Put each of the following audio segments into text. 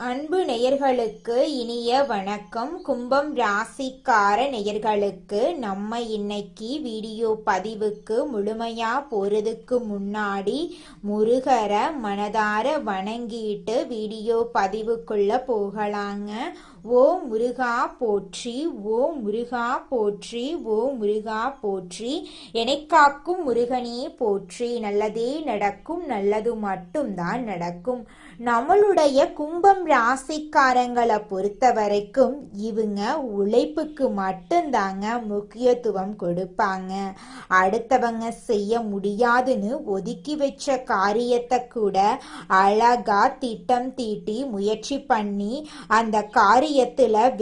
அன்பு நேயர்களுக்கு இனிய வணக்கம். கும்பம் ராசிக்கார நேயர்களுக்கு நம்ம இன்னைக்கு வீடியோ பதிவுக்கு முழுமையா போறதுக்கு முன்னாடி முருகரை மனதார வணங்கிட்டு வீடியோ பதிவுக்குள்ள போகலாங்க. ஓ முருகா போற்றி, ஓ முருகா போற்றி, ஓ முருகா போற்றி, எனைக்காக்கும் முருகனே போற்றி. நல்லதே நடக்கும், நல்லது மட்டும்தான் நடக்கும். நம்மளுடைய கும்பம் ராசிக்காரங்களை பொறுத்த வரைக்கும் இவங்க உழைப்புக்கு மட்டும்தாங்க முக்கியத்துவம் கொடுப்பாங்க. அடுத்தவங்க செய்ய முடியாதுன்னு ஒதுக்கி வச்ச காரியத்தை கூட அழகா திட்டம் தீட்டி முயற்சி பண்ணி அந்த காரியத்துல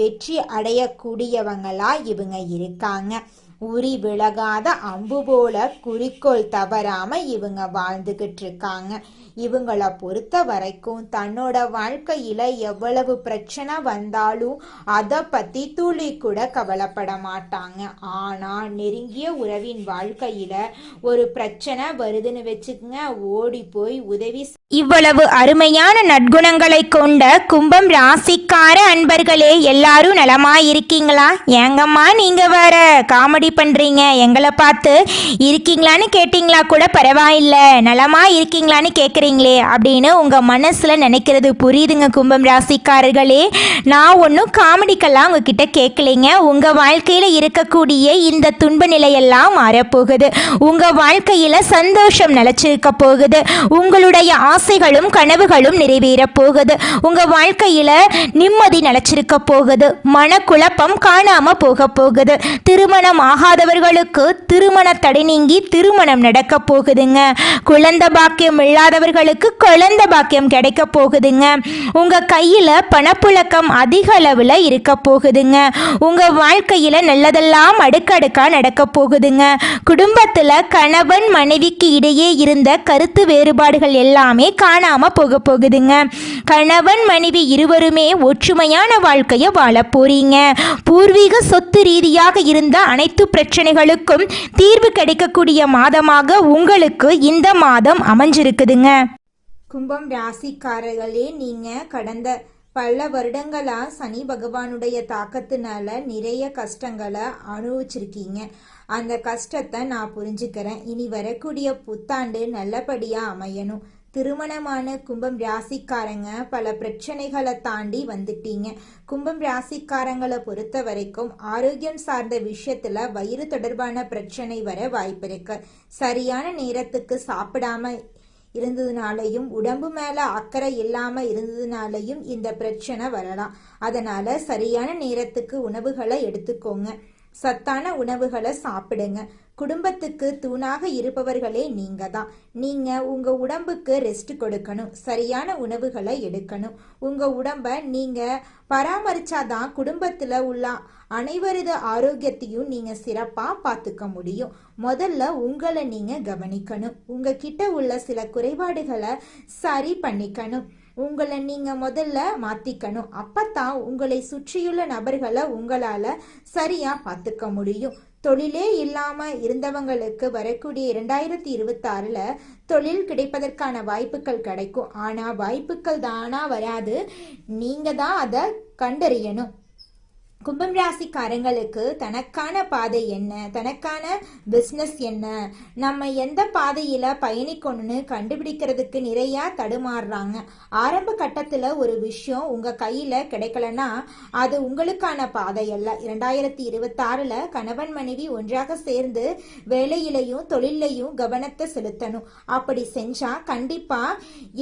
வெற்றி அடையக்கூடியவங்களா இவங்க இருக்காங்க. உரி விலகாத அம்பு போல குறிக்கோள் தவறாம இவங்க வாழ்ந்துகிட்டு இருக்காங்க. இவங்கள பொறுத்த வரைக்கும் தன்னோட வாழ்க்கையில எவ்வளவு பிரச்சனை வந்தாலும் அதை பத்தி துளி கூட கவலைப்பட மாட்டாங்க. ஆனா நெருங்கிய உறவின் வாழ்க்கையில ஒரு பிரச்சனை வருதுன்னு வச்சுக்கங்க, ஓடி போய் உதவி. இவ்வளவு அருமையான நற்குணங்களை கொண்ட கும்பம் ராசிக்கார அன்பர்களே, எல்லாரும் நலமா இருக்கீங்களா? ஏங்கம்மா நீங்க வேற காமெடி பண்றீங்க, எங்களை பார்த்து இருக்கீங்களான்னு கேட்டீங்களா கூட பரவாயில்ல, நலமா இருக்கீங்களான்னு கேட்குறீங்களே அப்படின்னு உங்க மனசுல நினைக்கிறது புரியுதுங்க கும்பம் ராசிக்காரர்களே. நான் ஒன்றும் காமெடிக்கெல்லாம் உங்ககிட்ட கேட்கலைங்க. உங்க வாழ்க்கையில இருக்கக்கூடிய இந்த துன்ப நிலையெல்லாம் மாறப்போகுது. உங்க வாழ்க்கையில சந்தோஷம் நிலைச்சிருக்க போகுது. உங்களுடைய ஆசைகளும் கனவுகளும் நிறைவேற போகுது. உங்க வாழ்க்கையில நிம்மதி நிலைச்சிருக்க போகுது. மனக்குழப்பம் காணாம போக போகுது. திருமணம் ஆகாதவர்களுக்கு திருமண தடை நீங்கி திருமணம் நடக்க போகுதுங்க. குழந்தை பாக்கியம் இல்லாதவர்களுக்கு குழந்தை பாக்கியம் கிடைக்க போகுதுங்க. உங்க கையில பணப்புழக்கம் அதிக அளவுல இருக்க போகுதுங்க. உங்க வாழ்க்கையில நல்லதெல்லாம் அடுக்கடுக்கா நடக்க போகுதுங்க. குடும்பத்துல கணவன் மனைவிக்கு இடையே இருந்த கருத்து வேறுபாடுகள் எல்லாமே காணாம போக போகுதுங்க. கணவன் மனைவி இருவருமே ஒற்றுமையான வாழ்க்கைய வாழ போறீங்க. பூர்வீக சொத்து ரீதியாக இருந்த அனைத்து பிரச்சனைகளுக்கும் தீர்வு கிடைக்கக்கூடிய மாதமாக உங்களுக்கு இந்த மாதம் அமைஞ்சிருக்குதுங்க. கும்பம் ராசிக்காரர்களே, நீங்க கடந்த பல வருடங்களா சனி பகவானுடைய தாக்கத்தினால நிறைய கஷ்டங்களை அனுபவிச்சிருக்கீங்க. அந்த கஷ்டத்தை நான் புரிஞ்சுக்கிறேன். இனி வரக்கூடிய புத்தாண்டு நல்லபடியா அமையணும். திருமணமான கும்பம் ராசிக்காரங்க பல பிரச்சனைகளை தாண்டி வந்துட்டீங்க. கும்பம் ராசிக்காரங்களை பொறுத்த வரைக்கும் ஆரோக்கியம் சார்ந்த விஷயத்துல வயிறு தொடர்பான பிரச்சனை வர வாய்ப்பு இருக்கு. சரியான நேரத்துக்கு சாப்பிடாம இருந்ததுனாலையும் உடம்பு மேல அக்கறை இல்லாம இருந்ததுனாலையும் இந்த பிரச்சனை வரலாம். அதனால சரியான நேரத்துக்கு உணவுகளை எடுத்துக்கோங்க. சத்தான உணவுகளை சாப்பிடுங்க. குடும்பத்துக்கு தூணாக இருப்பவர்களே நீங்க தான். நீங்க உங்க உடம்புக்கு ரெஸ்ட் கொடுக்கணும். சரியான உணவுகளை எடுக்கணும். உங்க உடம்ப நீங்க பராமரிச்சாதான் குடும்பத்துல உள்ள அனைவரது ஆரோக்கியத்தையும் நீங்க சிறப்பா பார்த்துக்க முடியும். முதல்ல உங்களை நீங்க கவனிக்கணும். உங்ககிட்ட உள்ள சில குறைபாடுகளை சரி பண்ணிக்கணும். உங்களை நீங்க முதல்ல மாத்திக்கணும். அப்பதான் உங்களை சுற்றியுள்ள நபர்களை உங்களால சரியா பார்த்துக்க முடியும். தொழிலே இல்லாம இருந்தவங்களுக்கு வரக்கூடிய 2026ல தொழில் கிடைப்பதற்கான வாய்ப்புகள் கிடைக்கும். ஆனா வாய்ப்புகள் தானா வராது, நீங்க தான் அதை கண்டறியணும். கும்பம் ராசிக்காரங்களுக்கு தனக்கான பாதை என்ன, தனக்கான பிஸ்னஸ் என்ன, நம்ம எந்த பாதையில பயணிக்கணும்னு கண்டுபிடிக்கிறதுக்கு நிறைய தடுமாறுறாங்க. ஆரம்ப கட்டத்துல ஒரு விஷயம் உங்க கையில கிடைக்கலன்னா அது உங்களுக்கான பாதை அல்ல. 2026ல கணவன் மனைவி ஒன்றாக சேர்ந்து வேலையிலையும் தொழிலையும் கவனத்தை செலுத்தணும். அப்படி செஞ்சா கண்டிப்பா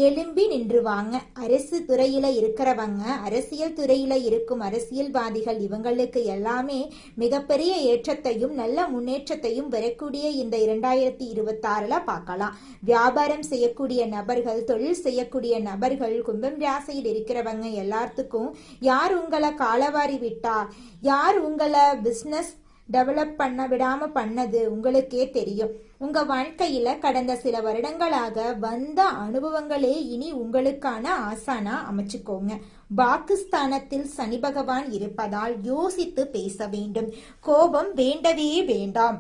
எழும்பி நின்றுவாங்க. அரசு துறையில இருக்கிறவங்க, அரசியல் துறையில இருக்கும் அரசியல்வாதிகள் இவங்களுக்கு எல்லாமே மிகப்பெரிய ஏற்றத்தையும் நல்ல முன்னேற்றத்தையும் வரக்கூடிய இந்த 2026ல பார்க்கலாம். வியாபாரம் செய்யக்கூடிய நபர்கள், தொழில் செய்யக்கூடிய நபர்கள், கும்பம் ராசியில் இருக்கிறவங்க எல்லாத்துக்கும் யார் உங்களை காலவாரி விட்டா, யார் உங்களை பிசினஸ் டெவலப் பண்ண விடாம பண்ணது உங்களுக்கே தெரியும். உங்க வாழ்க்கையில கடந்த சில வருடங்களாக வந்த அனுபவங்களே இனி உங்களுக்கான ஆசானா அமைச்சுக்கோங்க. பாகிஸ்தானத்தில் சனி பகவான் இருப்பதால் யோசித்து பேச வேண்டும். கோபம் வேண்டவே வேண்டாம்.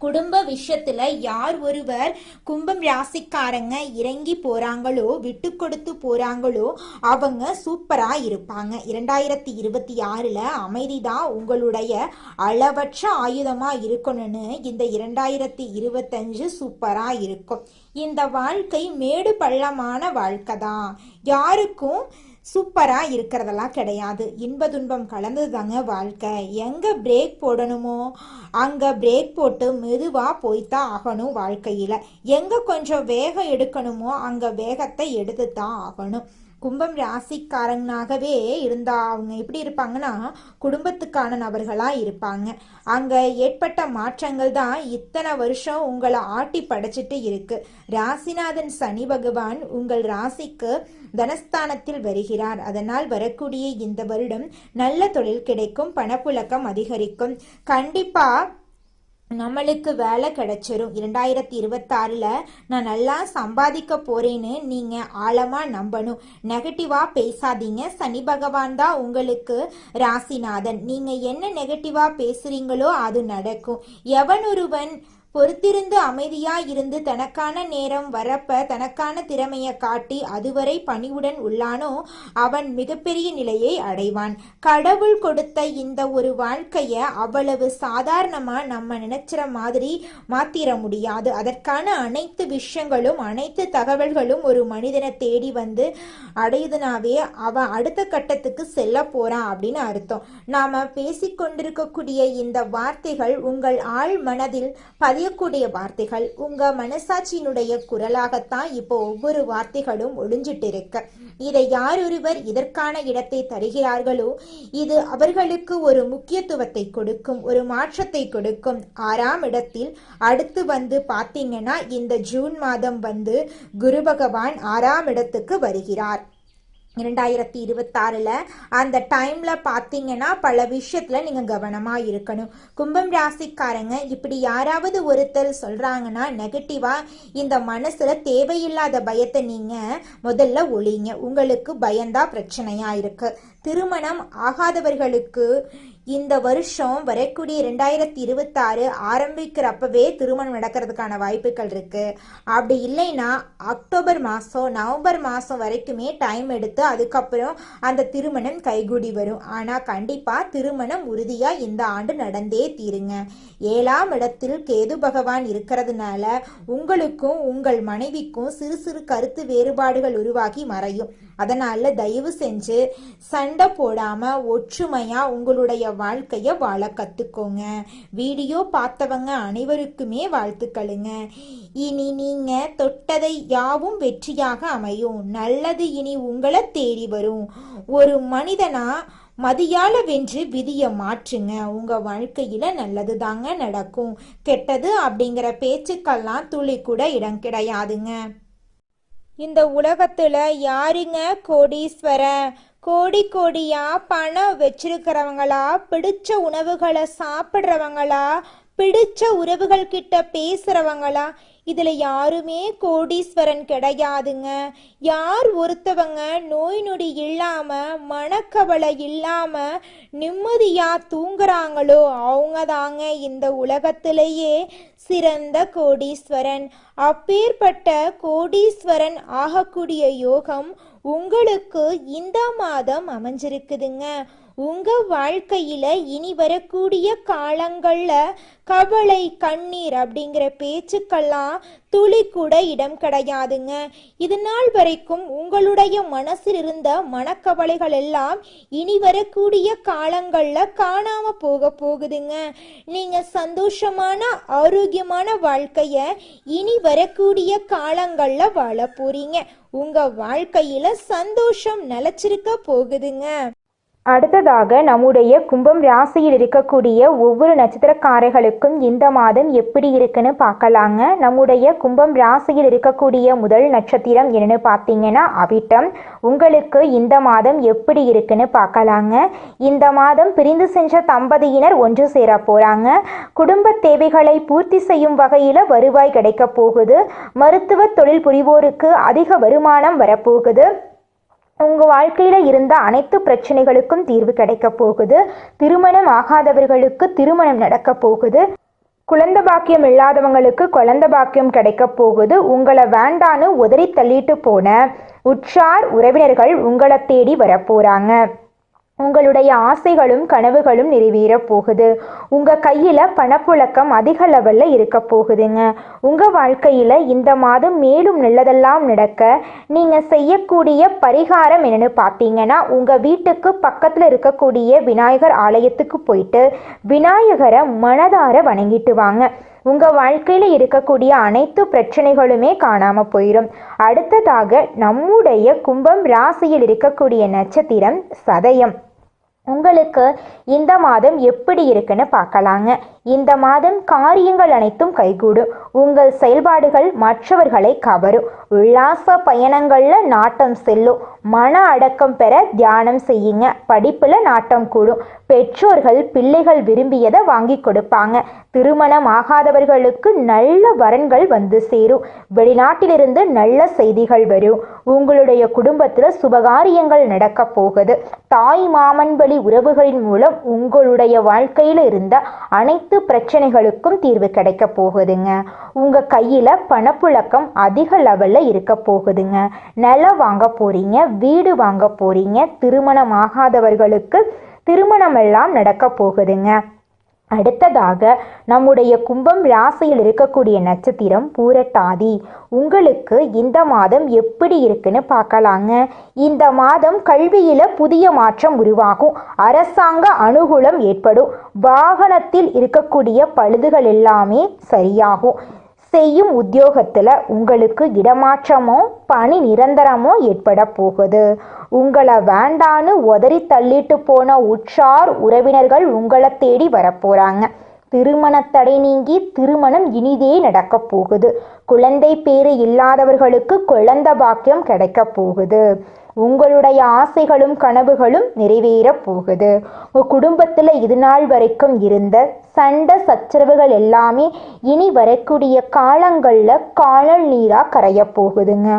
குடும்ப விஷயத்துல யார் ஒருவர் கும்பம் ராசிக்காரங்க இறங்கி போறாங்களோ, விட்டு கொடுத்து போறாங்களோ, அவங்க சூப்பரா இருப்பாங்க. 2026ல அமைதிதான் உங்களுடைய அளவற்ற ஆயுதமா இருக்கணும்னு இந்த 2025 சூப்பரா இருக்கும். இந்த வாழ்க்கை மேடு பள்ளமான வாழ்க்கை தான். யாருக்கும் சூப்பரா இருக்கிறதெல்லாம் கிடையாது. இன்ப துன்பம் கலந்தது தாங்க வாழ்க்கை. எங்க பிரேக் போடணுமோ அங்க பிரேக் போட்டு மெதுவா போய்த்தான் ஆகணும் வாழ்க்கையில. எங்க கொஞ்சம் வேகம் எடுக்கணுமோ அங்க வேகத்தை எடுத்து தான் ஆகணும். கும்பம் ராசிக்காரங்கனாகவே இருந்தா அவங்க எப்படி இருப்பாங்கன்னா குடும்பத்துக்கான நபர்களா இருப்பாங்க. அங்க ஏற்பட்ட மாற்றங்கள் தான் இத்தனை வருஷம் உங்களை ஆட்டி படைச்சிட்டு இருக்கு. ராசிநாதன் சனி பகவான் உங்கள் ராசிக்கு தனஸ்தானத்தில் வருகிறார். அதனால் வரக்கூடிய இந்த வருடம் நல்ல தொழில் கிடைக்கும், பணப்புழக்கம் அதிகரிக்கும். கண்டிப்பா நம்மளுக்கு வேலை கிடைச்சிரும். 2026ல நான் நல்லா சம்பாதிக்க போறேன்னு நீங்க ஆழமா நம்பணும். நெகட்டிவா பேசாதீங்க. சனி பகவான் தான் உங்களுக்கு ராசிநாதன். நீங்க என்ன நெகட்டிவா பேசுறீங்களோ அது நடக்கும். எவனொருவன் பொறுத்திருந்து அமைதியா இருந்து தனக்கான நேரம் வரப்ப தனக்கான திறமையை காட்டி அதுவரை பணிவுடன் உள்ளானோ அவன் மிகப்பெரிய நிலையை அடைவான். கடவுள் கொடுத்த இந்த ஒரு வாழ்க்கைய அவ்வளவு சாதாரணமா நம்ம நினைச்சிற மாதிரி மாத்திர முடியாது. அதற்கான அனைத்து விஷயங்களும் அனைத்து தகவல்களும் ஒரு மனிதனை தேடி வந்து அடையுதுனாவே அவன் அடுத்த கட்டத்துக்கு செல்ல போறான் அப்படின்னு அர்த்தம். நாம பேசிக்கொண்டிருக்கக்கூடிய இந்த வார்த்தைகள் உங்கள் ஆழ் மனதில் பதியக்கூடிய வார்த்தைகள். உங்க மனசாட்சியினுடைய குரலாகத்தான் இப்போ ஒவ்வொரு வார்த்தைகளும் ஒளிஞ்சிட்டு இருக்கு. இதை யாரொருவர் இதற்கான இடத்தை தருகிறார்களோ இது அவர்களுக்கு ஒரு முக்கியத்துவத்தை கொடுக்கும், ஒரு மாற்றத்தை கொடுக்கும். 6ஆம் இடத்தில் அடுத்து வந்து பாத்தீங்கன்னா இந்த ஜூன் மாதம் வந்து குரு பகவான் 6ஆம் இடத்துக்கு வருகிறார். 2026ல அந்த டைம்ல பாத்தீங்கன்னா பல விஷயத்துல நீங்க கவனமா இருக்கணும். கும்பம் ராசிக்காரங்க இப்படி யாராவது ஒருத்தர் சொல்றாங்கன்னா நெகட்டிவா இந்த மனசுல தேவையில்லாத பயத்தை நீங்க முதல்ல ஒழிங்க. உங்களுக்கு பயந்தா பிரச்சனையா இருக்கு. திருமணம் ஆகாதவர்களுக்கு இந்த வருஷம் வரக்கூடிய 2026 ஆரம்பிக்கிறப்பவே திருமணம் நடக்கிறதுக்கான வாய்ப்புகள் இருக்கு. அப்படி இல்லைன்னா அக்டோபர் மாதம் நவம்பர் மாதம் வரைக்குமே டைம் எடுத்து அதுக்கப்புறம் அந்த திருமணம் கைகூடி வரும். ஆனால் கண்டிப்பாக திருமணம் உறுதியாக இந்த ஆண்டு நடந்தே தீருங்க. 7ஆம் இடத்தில் கேது பகவான் இருக்கிறதுனால உங்களுக்கும் உங்கள் மனைவிக்கும் சிறு சிறு கருத்து வேறுபாடுகள் உருவாகி மறையும். அதனால தயவு செஞ்சு சண்டை போடாம ஒற்றுமையா உங்களுடைய வாழ்க்கைய வாழ கத்துக்கோங்க. வீடியோ பார்த்தவங்க அனைவருக்குமே வாழ்த்துக்களுங்க. இனி நீங்க தொட்டதை யாவும் வெற்றியாக அமையும். நல்லது இனி உங்களை தேடி வரும். ஒரு மனிதனா மதியால வென்று விதிய மாற்றுங்க. உங்க வாழ்க்கையில நல்லது தாங்க நடக்கும். கெட்டது அப்படிங்கிற பேச்சுக்கெல்லாம் துளி கூட இடம் கிடையாதுங்க. இந்த உலகத்துல யாருங்க கோடீஸ்வரன்? கோடி கோடியா பணம் வச்சிருக்கிறவங்களா, பிடிச்ச உணவுகளை சாப்பிட்றவங்களா, பிடிச்ச உறவுகள் கிட்ட பேசுறவங்களா? இதுல யாருமே கோடீஸ்வரன் கிடையாதுங்க. யார் ஒருத்தவங்க நோய் நொடி இல்லாம மனக்கவலை இல்லாம நிம்மதியா தூங்குறாங்களோ அவங்க தாங்க இந்த உலகத்திலேயே சிறந்த கோடீஸ்வரன். அப்பேற்பட்ட கோடீஸ்வரன் ஆகக்கூடிய யோகம் உங்களுக்கு இந்த மாதம் அமைஞ்சிருக்குதுங்க. உங்க வாழ்க்கையில இனி வரக்கூடிய காலங்கள்ல கவலை கண்ணீர் அப்படிங்கிற பேச்சுக்கெல்லாம் துளி கூட இடம் கிடையாதுங்க. இது நாள் வரைக்கும் உங்களுடைய மனசில் இருந்த மனக்கவலைகள் எல்லாம் இனி வரக்கூடிய காலங்கள்ல காணாம போகுதுங்க. நீங்க சந்தோஷமான ஆரோக்கியமான வாழ்க்கைய இனி வரக்கூடிய காலங்கள்ல வாழ போறீங்க. உங்க வாழ்க்கையில சந்தோஷம் நிலைச்சிருக்க போகுதுங்க. அடுத்ததாக நம்முடைய கும்பம் ராசியில் இருக்கக்கூடிய ஒவ்வொரு நட்சத்திரக்காரர்களுக்கும் இந்த மாதம் எப்படி இருக்குன்னு பார்க்கலாங்க. நம்முடைய கும்பம் ராசியில் இருக்கக்கூடிய முதல் நட்சத்திரம் என்னன்னு பார்த்தீங்கன்னா அவிட்டம். உங்களுக்கு இந்த மாதம் எப்படி இருக்குன்னு பார்க்கலாங்க. இந்த மாதம் பிரிந்து சென்ற தம்பதியினர் ஒன்று சேர போறாங்க. குடும்ப தேவைகளை பூர்த்தி செய்யும் வகையில் வருவாய் கிடைக்க போகுது. மருத்துவ தொழில் புரிவோருக்கு அதிக வருமானம் வரப்போகுது. உங்கள் வாழ்க்கையில் இருந்த அனைத்து பிரச்சனைகளுக்கும் தீர்வு கிடைக்க போகுது. திருமணம் ஆகாதவர்களுக்கு திருமணம் நடக்க போகுது. குழந்தை பாக்கியம் இல்லாதவங்களுக்கு குழந்தை பாக்கியம் கிடைக்க போகுது. உங்களை வேண்டான்னு உதறி தள்ளிட்டு போன உற்றார் உறவினர்கள் உங்களை தேடி வரப்போறாங்க. உங்களுடைய ஆசைகளும் கனவுகளும் நிறைவேற போகுது. உங்கள் கையில் பணப்புழக்கம் அதிக லெவலில் இருக்க போகுதுங்க. உங்கள் வாழ்க்கையில் இந்த மாதம் மேலும் நல்லதெல்லாம் நடக்க நீங்கள் செய்யக்கூடிய பரிகாரம் என்னென்னு பார்த்தீங்கன்னா, உங்கள் வீட்டுக்கு பக்கத்தில் இருக்கக்கூடிய விநாயகர் ஆலயத்துக்கு போயிட்டு விநாயகரை மனதார வணங்கிட்டு வாங்க. உங்கள் வாழ்க்கையில் இருக்கக்கூடிய அனைத்து பிரச்சனைகளுமே காணாமல் போயிடும். அடுத்ததாக நம்முடைய கும்பம் ராசியில் இருக்கக்கூடிய நட்சத்திரம் சதயம். உங்களுக்கு இந்த மாதம் எப்படி இருக்குன்னு பார்க்கலாங்க. இந்த மாதம் காரியங்கள் அனைத்தும் கைகூடும். உங்கள் செயல்பாடுகள் மற்றவர்களை கவரும். உல்லாச பயணங்களில் நாட்டம் செல்லும். மன அடக்கம் பெற தியானம் செய்யுங்க. படிப்பில் நாட்டம் கூடும். பெற்றோர்கள் பிள்ளைகள் விரும்பியதை வாங்கி கொடுப்பாங்க. திருமணம் ஆகாதவர்களுக்கு நல்ல வரன்கள் வந்து சேரும். வெளிநாட்டிலிருந்து நல்ல செய்திகள் வரும். உங்களுடைய குடும்பத்தில் சுபகாரியங்கள் நடக்க போகுது. தாய் மாமன் வழி உறவுகளின் மூலம் உங்களுடைய வாழ்க்கையில் இருந்த அனைத்து பிரச்சனைகளுக்கும் தீர்வு கிடைக்க போகுதுங்க. உங்கள் கையில் பணப்புழக்கம் அதிக லெவலில் இருக்க போகுதுங்க. நிலம் வாங்க போறீங்க, வீடு வாங்க போறீங்க. திருமணம் ஆகாதவர்களுக்கு திருமணமெல்லாம் நடக்க போகுதுங்க. அடுத்ததாக நம்முடைய கும்பம் ராசியில் இருக்கக்கூடிய நட்சத்திரம் பூரட்டாதி. உங்களுக்கு இந்த மாதம் எப்படி இருக்குன்னு பார்க்கலாங்க. இந்த மாதம் கல்வியில் புதிய மாற்றம் உருவாகும். அரசாங்க அனுகூலம் ஏற்படும். வாகனத்தில் இருக்கக்கூடிய பழுதுகள் எல்லாமே சரியாகும். செய்யும் உத்தியோகத்தில் உங்களுக்கு இடமாற்றமோ பணி நிரந்தரமோ ஏற்பட போகுது. உங்களை வேண்டான்னு உதறி தள்ளிட்டு போன உற்றார் உறவினர்கள் உங்களை தேடி வரப்போகிறாங்க. திருமண தடை நீங்கி திருமணம் இனிதே நடக்க போகுது. குழந்தை பேறு இல்லாதவர்களுக்கு குழந்தை பாக்கியம் கிடைக்க போகுது. உங்களுடைய ஆசைகளும் கனவுகளும் நிறைவேற போகுது. உங்கள் குடும்பத்தில் இது நாள் வரைக்கும் இருந்த சண்டை சச்சரவுகள் எல்லாமே இனி வரக்கூடிய காலங்களில் காணல் நீராக கரைய போகுதுங்க.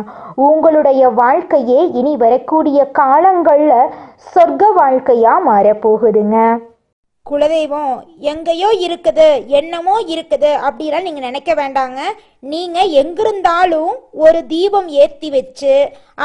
உங்களுடைய வாழ்க்கையே இனி வரக்கூடிய காலங்களில் சொர்க்க வாழ்க்கையாக மாறப்போகுதுங்க. குலதெய்வம் எங்கேயோ இருக்குது, என்னமோ இருக்குது அப்படிலாம் நீங்கள் நினைக்க வேண்டாங்க. நீங்கள் எங்கிருந்தாலும் ஒரு தீபம் ஏற்றி வச்சு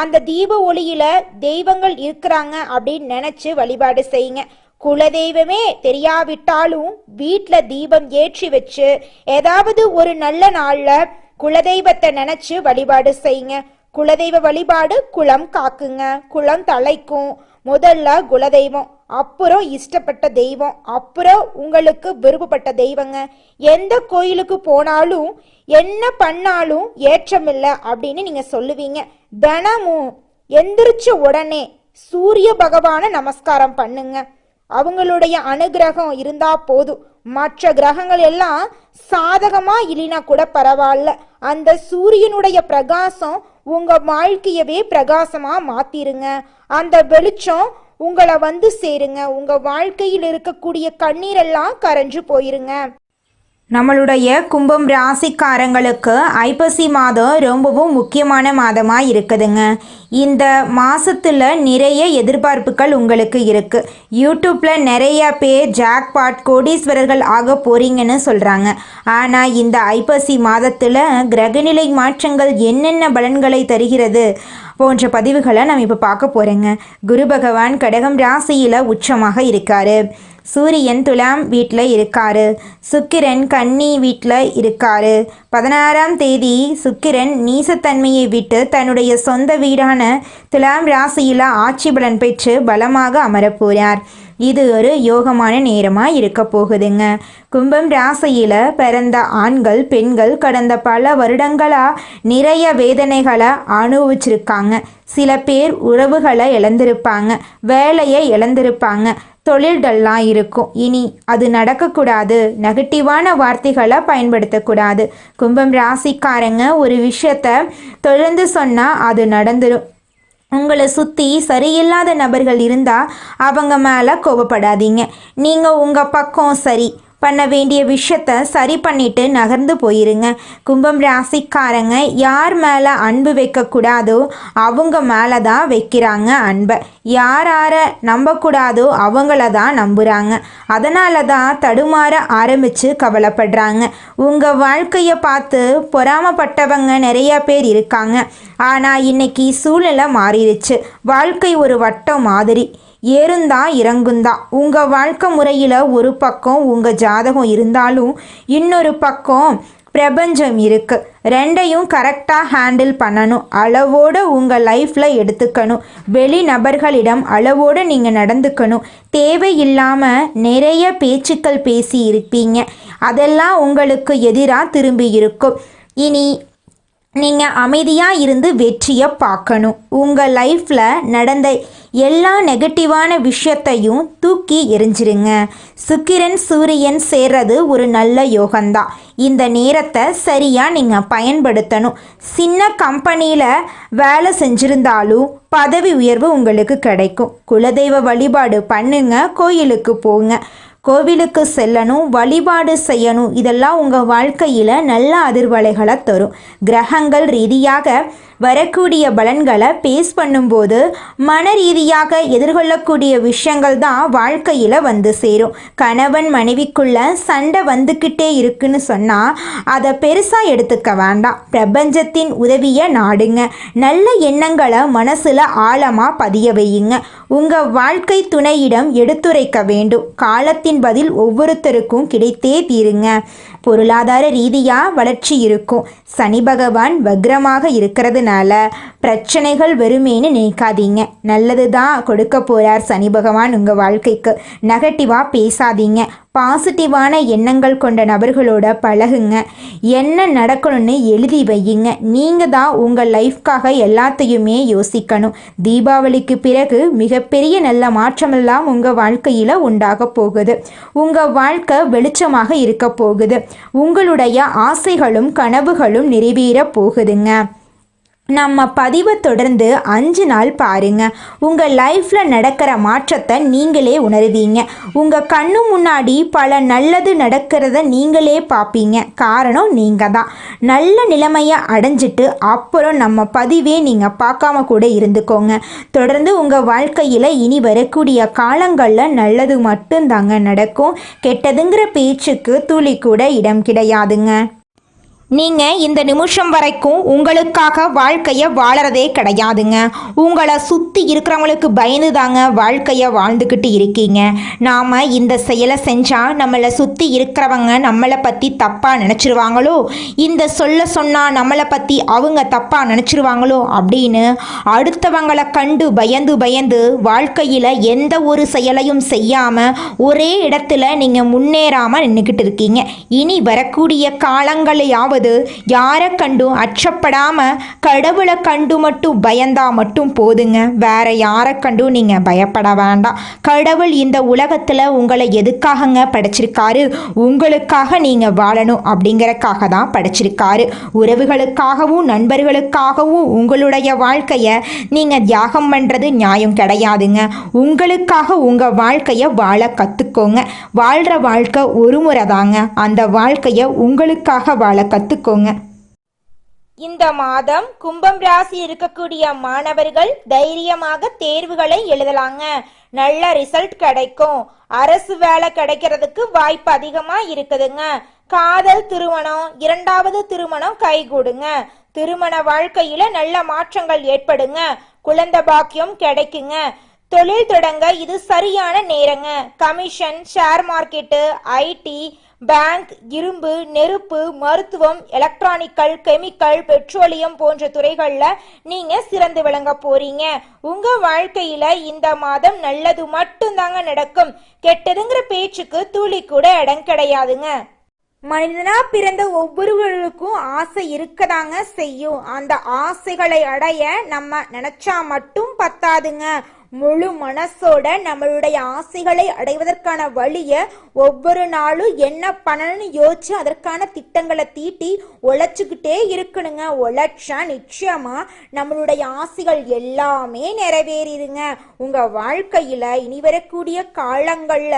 அந்த தீப ஒளியில் தெய்வங்கள் இருக்கிறாங்க அப்படின்னு நினச்சி வழிபாடு செய்யுங்க. குலதெய்வமே தெரியாவிட்டாலும் வீட்டில் தீபம் ஏற்றி வச்சு ஏதாவது ஒரு நல்ல நாளில் குலதெய்வத்தை நினச்சி வழிபாடு செய்யுங்க. குலதெய்வ வழிபாடு குலம் காக்குங்க, குலம் தலைக்கும். முதல்ல குலதெய்வம், அப்புறம் இஷ்டப்பட்ட தெய்வம், அப்புறம் உங்களுக்கு விருப்பப்பட்ட தெய்வங்க. எந்த கோயிலுக்கு போனாலும் என்ன பண்ணாலும் ஏற்றமில்லை அப்படின்னு நீங்கள் சொல்லுவீங்க. தினமும் எந்திரிச்ச உடனே சூரிய பகவானை நமஸ்காரம் பண்ணுங்க. அவங்களுடைய அனுகிரகம் இருந்தா போதும். மற்ற கிரகங்கள் எல்லாம் சாதகமா இல்லைனா கூட பரவாயில்ல. அந்த சூரியனுடைய பிரகாசம் உங்க வாழ்க்கையவே பிரகாசமா மாத்திருங்க. அந்த வெளிச்சம் உங்களை வந்து சேருங்க. உங்க வாழ்க்கையில் இருக்கக்கூடிய கண்ணீரெல்லாம் கரைஞ்சு போயிருங்க. நம்மளுடைய கும்பம் ராசிக்காரங்களுக்கு ஐப்பசி மாதம் ரொம்பவும் முக்கியமான மாதமாக இருக்குதுங்க. இந்த மாதத்தில் நிறைய எதிர்பார்ப்புகள் உங்களுக்கு இருக்குது. யூடியூப்பில் நிறைய பேர் ஜாக்பாட் கோடீஸ்வரர்கள் ஆக போகிறீங்கன்னு சொல்கிறாங்க. ஆனால் இந்த ஐப்பசி மாதத்தில் கிரகநிலை மாற்றங்கள் என்னென்ன பலன்களை தருகிறது போன்ற பதிவுகளை நம்ம இப்போ பார்க்க போகிறோங்க. குரு பகவான் கடகம் ராசியில் உச்சமாக இருக்கார். சூரியன் துலாம் வீட்டில் இருக்காரு. சுக்கிரன் கன்னி வீட்டில் இருக்காரு. 16ஆம் தேதி சுக்கிரன் நீசத்தன்மையை விட்டு தன்னுடைய சொந்த வீடான துலாம் ராசியில் ஆட்சி பலன் பெற்று பலமாக அமரப்போகிறார். இது ஒரு யோகமான நேரமாக இருக்க போகுதுங்க. கும்பம் ராசியில் பிறந்த ஆண்கள் பெண்கள் கடந்த பல வருடங்களாக நிறைய வேதனைகளை அனுபவிச்சிருக்காங்க. சில பேர் உறவுகளை இழந்திருப்பாங்க, வேலையை இழந்திருப்பாங்க, தொழில்கள்லாம் இருக்கும். இனி அது நடக்கக்கூடாது. நெகட்டிவான வார்த்தைகளை பயன்படுத்தக்கூடாது. கும்பம் ராசிக்காரங்க ஒரு விஷயத்த தொடர்ந்து சொன்னால் அது நடந்துடும். உங்களை சுற்றி சரியில்லாத நபர்கள் இருந்தால் அவங்க மேலே கோபப்படாதீங்க. நீங்கள் உங்கள் பக்கம் சரி, பண்ண வேண்டிய விஷயத்த சரி பண்ணிட்டு நகர்ந்து போயிருங்க. கும்பம் ராசிக்காரங்க யார் மேலே அன்பு வைக்கக்கூடாதோ அவங்க மேலே தான் வைக்கிறாங்க அன்பை. யாரை நம்பக்கூடாதோ அவங்கள தான் நம்புகிறாங்க. அதனால தான் தடுமாற ஆரம்பித்து கவலைப்படுறாங்க. உங்கள் வாழ்க்கையை பார்த்து பொறாமப்பட்டவங்க நிறைய பேர் இருக்காங்க. ஆனால் இன்னைக்கு சூழ்நிலை மாறிடுச்சு. வாழ்க்கை ஒரு வட்டம் மாதிரி ஏறுந்தான் இறங்குந்தான். உங்கள் வாழ்க்கை முறையில் ஒரு பக்கம் உங்கள் ஜாதகம் இருந்தாலும் இன்னொரு பக்கம் பிரபஞ்சம் இருக்குது. ரெண்டையும் கரெக்டாக ஹேண்டில் பண்ணணும். அளவோடு உங்கள் லைஃப்பில் எடுத்துக்கணும். வெளி நபர்களிடம் அளவோடு நீங்கள் நடந்துக்கணும். தேவையில்லாமல் நிறைய பேச்சுக்கள் பேசி இருப்பீங்க. அதெல்லாம் உங்களுக்கு எதிராக திரும்பி இருக்கும். இனி நீங்கள் அமைதியாக இருந்து வெற்றியை பார்க்கணும். உங்கள் லைஃப்பில் நடந்த எல்லா நெகட்டிவான விஷயத்தையும் தூக்கி எறிஞ்சிருங்க. சுக்கிரன் சூரியன் சேர்றது ஒரு நல்ல யோகம்தான். இந்த நேரத்தை சரியாக நீங்கள் பயன்படுத்தணும். சின்ன கம்பெனியில் வேலை செஞ்சுருந்தாலும் பதவி உயர்வு உங்களுக்கு கிடைக்கும். குலதெய்வ வழிபாடு பண்ணுங்க. கோயிலுக்கு போங்க. கோவிலுக்கு செல்லணும், வழிபாடு செய்யணும். இதெல்லாம் உங்கள் வாழ்க்கையில் நல்ல அதிர்வலைகளை தரும். கிரகங்கள் ரீதியாக வரக்கூடிய பலன்களை பேஸ் பண்ணும்போது மன ரீதியாக எதிர்கொள்ளக்கூடிய விஷயங்கள் தான் வாழ்க்கையில் வந்து சேரும். கணவன் மனைவிக்குள்ள சண்டை வந்துக்கிட்டே இருக்குன்னு சொன்னால் அதை பெருசாக எடுத்துக்க வேண்டாம். பிரபஞ்சத்தின் உதவியை நாடுங்க. நல்ல எண்ணங்களை மனசில் ஆழமாக பதிய வையுங்க. உங்கள் வாழ்க்கை துணையிடம் எடுத்துரைக்க வேண்டும். காலத்தின் பதில் ஒவ்வொருத்தருக்கும் கிடைத்தே தீருங்க. பொருளாதார ரீதியாக வளர்ச்சி இருக்கும். சனி பகவான் வக்ரமாக இருக்கிறதுனால பிரச்சனைகள் வருமேன்னு நினைக்காதீங்க. நல்லது தான் கொடுக்க போகிறார் சனி பகவான் உங்கள் வாழ்க்கைக்கு. நெகட்டிவாக பேசாதீங்க. பாசிட்டிவான எண்ணங்கள் கொண்ட நபர்களோட பழகுங்க. என்ன நடக்கணும்னு எழுதி வையுங்க. நீங்கள் தான் உங்கள் லைஃப்காக எல்லாத்தையுமே யோசிக்கணும். தீபாவளிக்கு பிறகு மிகப்பெரிய நல்ல மாற்றமெல்லாம் உங்கள் வாழ்க்கையில் உண்டாக போகுது. உங்கள் வாழ்க்கை வெளிச்சமாக இருக்க போகுது. உங்களுடைய ஆசைகளும் கனவுகளும் நிறைவேற போகுதுங்க. நம்ம பதிவை தொடர்ந்து 5 நாள் பாருங்க. உங்கள் லைஃப்பில் நடக்கிற மாற்றத்தை நீங்களே உணருவீங்க. உங்கள் கண்ணு முன்னாடி பல நல்லது நடக்கிறத நீங்களே பார்ப்பீங்க. காரணம் நீங்கள் தான். நல்ல நிலைமையை அடைஞ்சிட்டு அப்புறம் நம்ம பதிவே நீங்கள் பார்க்காம கூட இருந்துக்கோங்க. தொடர்ந்து உங்கள் வாழ்க்கையில் இனி வரக்கூடிய காலங்களில் நல்லது மட்டும்தாங்க நடக்கும். கெட்டதுங்கிற பேச்சுக்கு துளி கூட இடம் கிடையாதுங்க. நீங்கள் இந்த நிமிஷம் வரைக்கும் உங்களுக்காக வாழ்க்கையை வாழறதே கிடையாதுங்க. உங்களை சுற்றி இருக்கிறவங்களுக்கு பயந்து தாங்க வாழ்க்கையை வாழ்ந்துக்கிட்டு இருக்கீங்க. நாம் இந்த செயலை செஞ்சால் நம்மளை சுற்றி இருக்கிறவங்க நம்மளை பற்றி தப்பாக நினச்சிருவாங்களோ, இந்த சொன்னால் நம்மளை பற்றி அவங்க தப்பாக நினச்சிருவாங்களோ அப்படின்னு அடுத்தவங்களை கண்டு பயந்து வாழ்க்கையில் எந்த ஒரு செயலையும் செய்யாமல் ஒரே இடத்துல நீங்கள் முன்னேறாமல் நின்றுக்கிட்டு இருக்கீங்க. இனி வரக்கூடிய காலங்களையாவது யாரை கண்டும் அச்சப்படாம கடவுளை கண்டு மட்டும் பயந்தா மட்டும் போதுங்க. வேற யாரை கண்டும் நீங்க பயப்பட வேண்டாம். கடவுள் இந்த உலகத்துல உங்களை எதுக்காகங்க படைச்சிருக்காரு? உங்களுக்காக நீங்க வாழணும் அப்படிங்கறக்காக தான் படைச்சிருக்காரு. உறவுகளுக்காகவும் நண்பர்களுக்காகவும் உங்களுடைய வாழ்க்கைய நீங்க தியாகம் பண்றது நியாயம் கிடையாதுங்க. உங்களுக்காக உங்க வாழ்க்கைய வாழ கத்துக்கோங்க. வாழ்ற வாழ்க்கை ஒரு முறை தாங்க. அந்த வாழ்க்கைய உங்களுக்காக வாழ கத்துக்கோங்க. இந்த மாதம் கும்பம் ராசி இருக்கக்கூடிய மாணவர்கள் தைரியமாக தேர்வுகளை எழுதலாங்க. நல்ல ரிசல்ட் கிடைக்கும். அரசு வேலை கிடைக்கிறதுக்கு வாய்ப்பு அதிகமா இருக்குதுங்க. காதல் திருமணம், 2வது திருமணம் கைகூடுங்க. திருமண வாழ்க்கையில நல்ல மாற்றங்கள் ஏற்படுங்க. குழந்தை பாக்கியம் கிடைக்குங்க. தொழில் தொடங்க இது சரியான நேரங்க. Commission, share market, IT, bank, இரும்பு, நெருப்பு, மருத்துவம், எலக்ட்ரானிக்கல், கெமிக்கல், பெட்ரோலியம் போன்ற துறைகள்ல நீங்க சிறந்து விளங்க போறீங்க. உங்க வாழ்க்கையில இந்த மாதம் நல்லது மட்டும்தாங்க நடக்கும். கெட்டதுங்கிற பேச்சுக்கு துளி கூட இடம் கிடையாதுங்க. மனிதனா பிறந்த ஒவ்வொருவருக்கும் ஆசை இருக்கதாங்க செய்யும். அந்த ஆசைகளை அடைய நம்ம நினைச்சா மட்டும் பத்தாதுங்க. முழு மனசோட நம்மளுடைய ஆசைகளை அடைவதற்கான வழியை ஒவ்வொரு நாளும் என்ன பண்ணணும்னு யோசிச்சு அதற்கான திட்டங்களை தீட்டி உழைச்சுக்கிட்டே இருக்கணுங்க. உழைச்சா நிச்சயமா நம்மளுடைய ஆசைகள் எல்லாமே நிறைவேறிடுங்க. உங்க வாழ்க்கையில இனி வரக்கூடிய காலங்கள்ல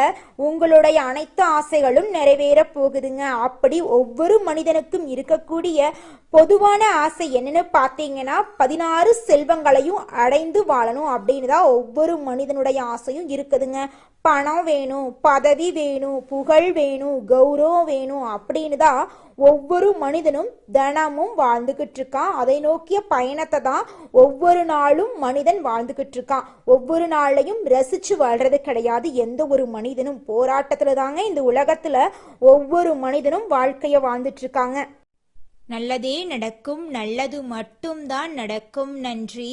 உங்களுடைய அனைத்து ஆசைகளும் நிறைவேற போகுதுங்க. அப்படி ஒவ்வொரு மனிதனுக்கும் இருக்கக்கூடிய பொதுவான ஆசை என்னன்னு பார்த்தீங்கன்னா 16 செல்வங்களையும் அடைந்து வாழணும் அப்படின்னு தான் ஒவ்வொரு மனிதனுடைய ஆசையும் இருக்குதுங்க. பணம் வேணும், பதவி வேணும், புகழ் வேணும், கௌரவம் வேணும் அப்படின்னு தான் ஒவ்வொரு மனிதனும் தினமும் வாழ்ந்துகிட்டு இருக்கான். அதை நோக்கிய பயணத்தை தான் ஒவ்வொரு நாளும் மனிதன் வாழ்ந்துகிட்டு இருக்கான். ஒவ்வொரு நாளையும் ரசிச்சு வாழ்றது கிடையாது எந்த ஒரு மனிதனும். போராட்டத்துல தாங்க இந்த உலகத்துல ஒவ்வொரு மனிதனும் வாழ்க்கைய வாழ்ந்துட்டு இருக்காங்க. நல்லதே நடக்கும், நல்லது மட்டும்தான் நடக்கும். நன்றி.